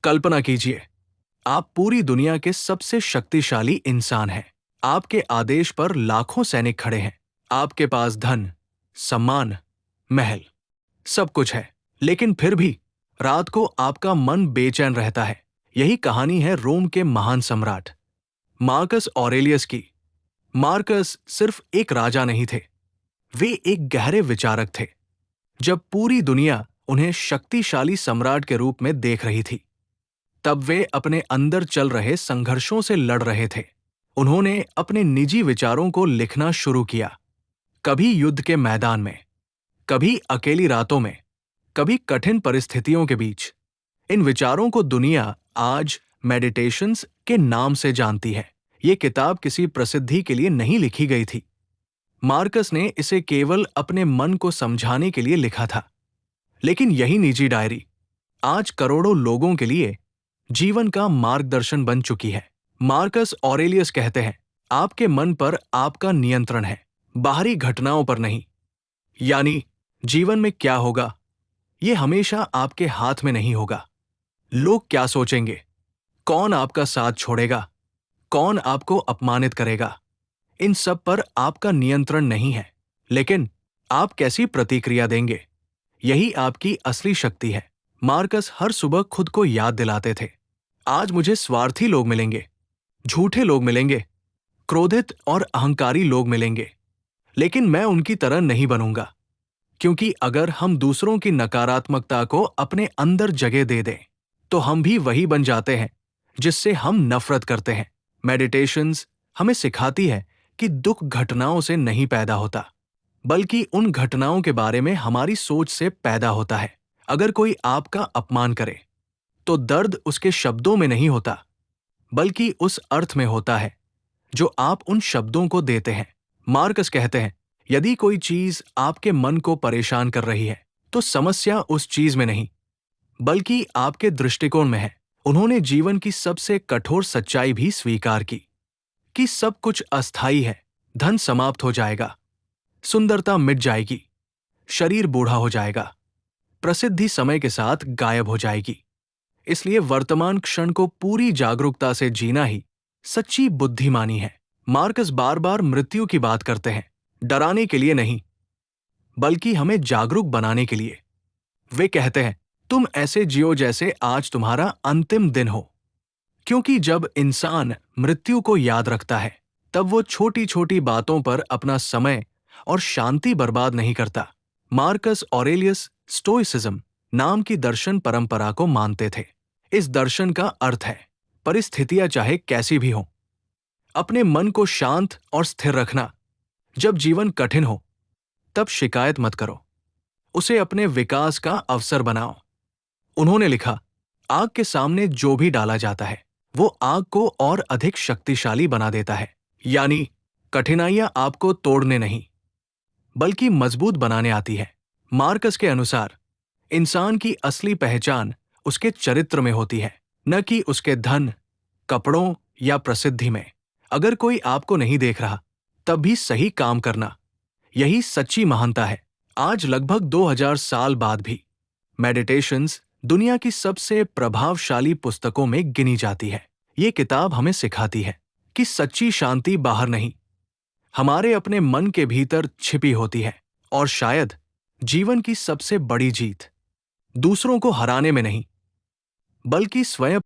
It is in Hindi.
कल्पना कीजिए, आप पूरी दुनिया के सबसे शक्तिशाली इंसान हैं। आपके आदेश पर लाखों सैनिक खड़े हैं। आपके पास धन, सम्मान, महल, सब कुछ है। लेकिन फिर भी रात को आपका मन बेचैन रहता है। यही कहानी है रोम के महान सम्राट मार्कस ऑरेलियस की। मार्कस सिर्फ एक राजा नहीं थे, वे एक गहरे विचारक थे। जब पूरी दुनिया उन्हें शक्तिशाली सम्राट के रूप में देख रही थी, तब वे अपने अंदर चल रहे संघर्षों से लड़ रहे थे। उन्होंने अपने निजी विचारों को लिखना शुरू किया, कभी युद्ध के मैदान में, कभी अकेली रातों में, कभी कठिन परिस्थितियों के बीच। इन विचारों को दुनिया आज मेडिटेशंस के नाम से जानती है। ये किताब किसी प्रसिद्धि के लिए नहीं लिखी गई थी। मार्कस ने इसे केवल अपने मन को समझाने के लिए लिखा था। लेकिन यही निजी डायरी आज करोड़ों लोगों के लिए जीवन का मार्गदर्शन बन चुकी है। मार्कस ऑरेलियस कहते हैं, आपके मन पर आपका नियंत्रण है, बाहरी घटनाओं पर नहीं। यानी जीवन में क्या होगा, यह हमेशा आपके हाथ में नहीं होगा। लोग क्या सोचेंगे, कौन आपका साथ छोड़ेगा, कौन आपको अपमानित करेगा, इन सब पर आपका नियंत्रण नहीं है। लेकिन आप कैसी प्रतिक्रिया देंगे, यही आपकी असली शक्ति है। मार्कस हर सुबह खुद को याद दिलाते थे, आज मुझे स्वार्थी लोग मिलेंगे, झूठे लोग मिलेंगे, क्रोधित और अहंकारी लोग मिलेंगे, लेकिन मैं उनकी तरह नहीं बनूंगा। क्योंकि अगर हम दूसरों की नकारात्मकता को अपने अंदर जगह दे दें, तो हम भी वही बन जाते हैं जिससे हम नफरत करते हैं। मेडिटेशंस हमें सिखाती है कि दुख घटनाओं से नहीं पैदा होता, बल्कि उन घटनाओं के बारे में हमारी सोच से पैदा होता है। अगर कोई आपका अपमान करे, तो दर्द उसके शब्दों में नहीं होता, बल्कि उस अर्थ में होता है जो आप उन शब्दों को देते हैं। मार्कस कहते हैं, यदि कोई चीज आपके मन को परेशान कर रही है, तो समस्या उस चीज में नहीं, बल्कि आपके दृष्टिकोण में है। उन्होंने जीवन की सबसे कठोर सच्चाई भी स्वीकार की कि सब कुछ अस्थायी है। धन समाप्त हो जाएगा, सुंदरता मिट जाएगी, शरीर बूढ़ा हो जाएगा, प्रसिद्धि समय के साथ गायब हो जाएगी। इसलिए वर्तमान क्षण को पूरी जागरूकता से जीना ही सच्ची बुद्धिमानी है। मार्कस बार बार मृत्यु की बात करते हैं, डराने के लिए नहीं, बल्कि हमें जागरूक बनाने के लिए। वे कहते हैं, तुम ऐसे जियो जैसे आज तुम्हारा अंतिम दिन हो। क्योंकि जब इंसान मृत्यु को याद रखता है, तब वो छोटी छोटी बातों पर अपना समय और शांति बर्बाद नहीं करता। मार्कस ऑरेलियस स्टोइसिज्म नाम की दर्शन परंपरा को मानते थे। इस दर्शन का अर्थ है, परिस्थितियां चाहे कैसी भी हों, अपने मन को शांत और स्थिर रखना। जब जीवन कठिन हो, तब शिकायत मत करो, उसे अपने विकास का अवसर बनाओ। उन्होंने लिखा, आग के सामने जो भी डाला जाता है, वो आग को और अधिक शक्तिशाली बना देता है। यानी कठिनाइयां आपको तोड़ने नहीं, बल्कि मजबूत बनाने आती है। मार्कस के अनुसार इंसान की असली पहचान उसके चरित्र में होती है, न कि उसके धन, कपड़ों या प्रसिद्धि में। अगर कोई आपको नहीं देख रहा, तब भी सही काम करना, यही सच्ची महानता है। आज लगभग 2000 साल बाद भी मेडिटेशंस दुनिया की सबसे प्रभावशाली पुस्तकों में गिनी जाती है। ये किताब हमें सिखाती है कि सच्ची शांति बाहर नहीं, हमारे अपने मन के भीतर छिपी होती है। और शायद जीवन की सबसे बड़ी जीत दूसरों को हराने में नहीं, बल्कि स्वयं